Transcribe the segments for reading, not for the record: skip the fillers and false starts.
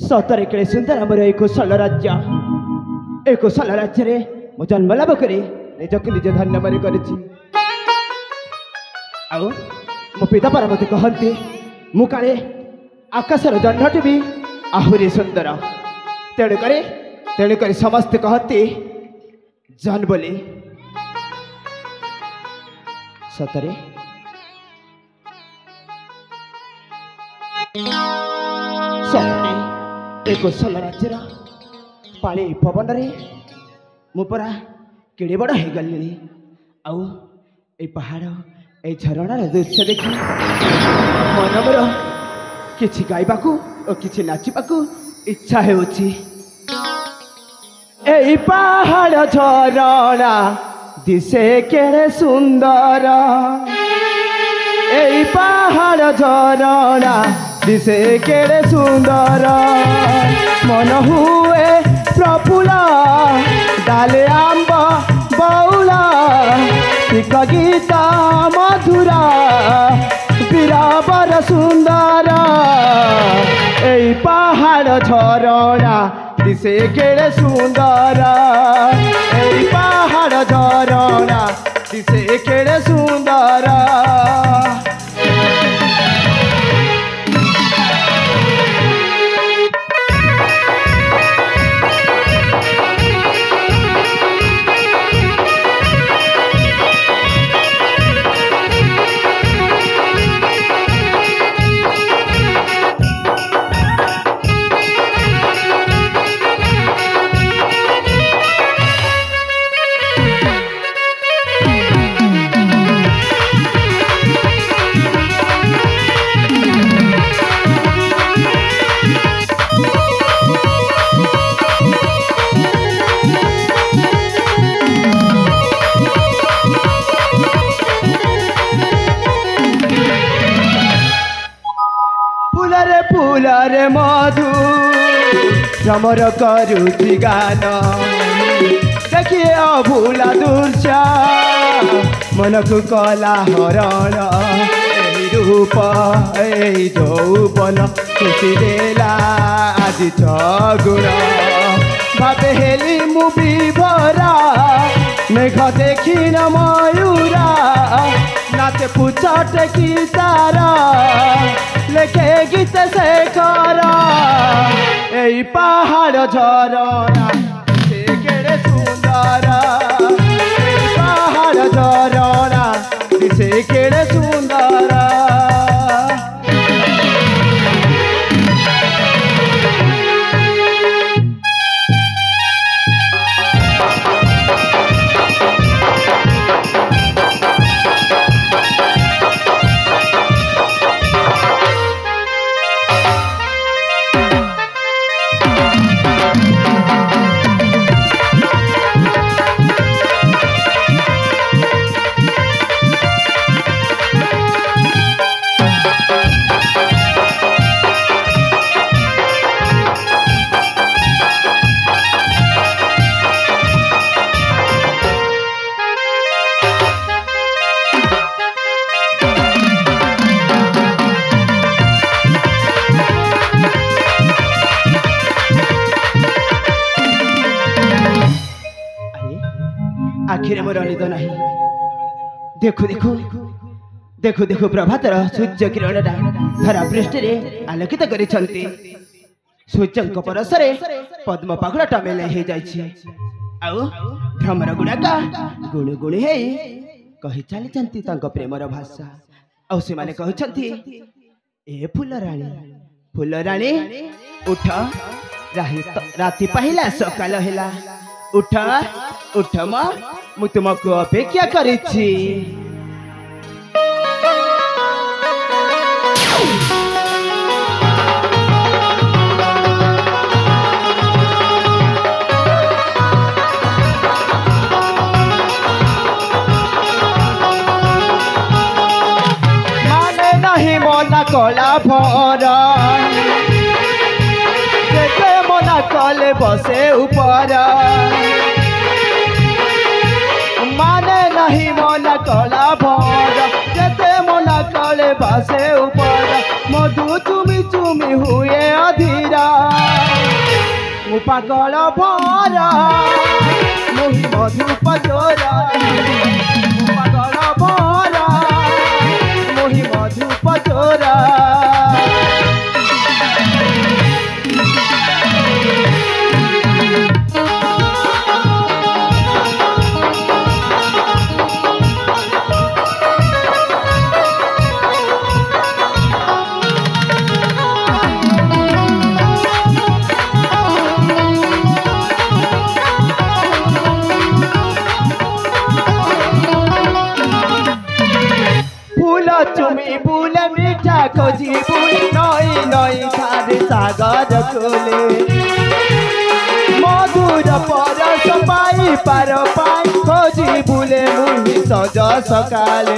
सतरे केड़े सुंदर आमर ए कौशल राज्य ए कौशल राज्य रे मो जन्म लाभ करी निजक निज धन्य मन करिछि आउ मो पिता पार्वती कहती मु काले आकाशर जह्नटी भी आहुरी सुंदर तेणुक समस्ते कहती जन बोली सतरे सतरे ए कौशल राज्यर पाली पवन रे मुपरा केड़े बड़ हो गली आउ ए पहाड़ ए झरणार दृश्य देखी मन मोर किछि गाइबाकू और किछि नाचिबाकू इच्छा हेउछि ए पहाड़ झरणा दिसे केड़े सुंदर ए पहाड़ झरणा दिसे केड़े सुंदर मन हुए प्रफुल्ल डाले आंब बौला पिक गीता मधुरा बीराबर सुंदर ए पहाड़ झरणा दिसे केड़े सुंदर ए पहाड़ झरणा दिसे केड़े सुंदर फूलरे मधु भ्रमर करुछि गान देखिए अभूला दृश्य मन को कला हरण रूप ए यौवन खुशी देला आज गुण भावे हेली मु विभरा मेघ देखी न मयूरा नाचे पूछटे की तारा लेखे गीत से करा ए पहाड़ झरणा से केड़े सुंदर ए पहाड़ झरणा से केड़े सुंदर आखिर मोर निद नहीं देखु देखु देखु देखु प्रभातर सूर्य किरण धरा पृष्ठ आलोकित करिछंती सूर्यंक परसरे पद्म पाखुड़ाटा मेले हो जाइछि आउ भ्रमर गुणाका गुणु गुणु हे कहि चली प्रेमर भाषा आउ से माने कहछंती ए फूल रानी उठ राति पहिला सकाल हेला उठ उठ मा मु तुमको अपेक्षा करिछि माने नहीं मोना कला भरा जेते मोना कले बसे ऊपर माने नहीं मोना कला भर जेते मोना कले बसे ऊपर मधु चुमी चुमी हुए अधीरा मु पागल भरा मोहि मधुप चोरा मु पागल भरा मोहि मधुप चोरा चुमी बुले मीठा खोजी बुले नई नई खारे सागर खोले मधुर परस पाई पार पाई खोजी बुले मुहि सज सकाले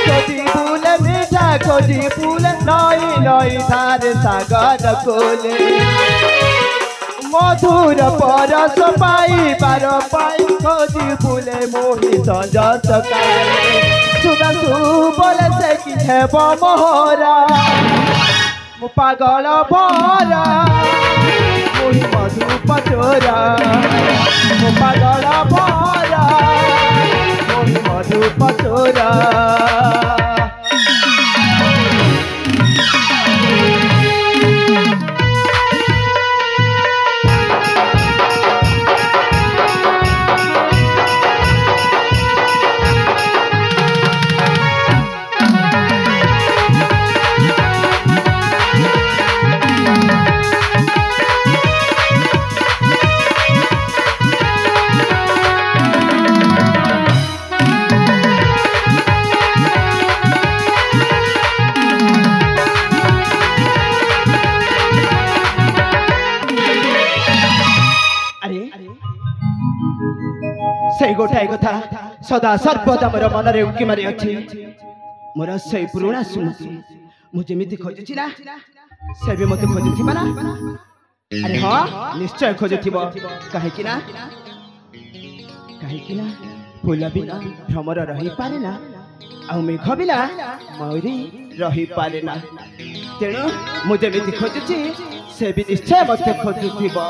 खोजी बुले मीठा खोजी बुले नई नई खारे सागर खोले मधुर परस पाई पार पाई खोजी बुले मोहि सज सकाले सुना बोले से कि हेब मोहरा मु पागल भरा मोहि मधुप चोरा मु पागल भरा मोहि मधुप चोरा से गोटाए कथा सदा सर्वदा मोर मन रे उकी मारी अछि मोर से पुराना स्मृति मु जेमिति खोजुछि ना से भी मते खोजुथिबा ना अरे हां निश्चय खोजुथिबो काहे कि ना फूल बिना भ्रमर रही पारे ना आ मेघ बिना मयूरी रही पारे ना तेणु मु जेमिति खोजुछि से भी निश्चय मते खोजुथिबो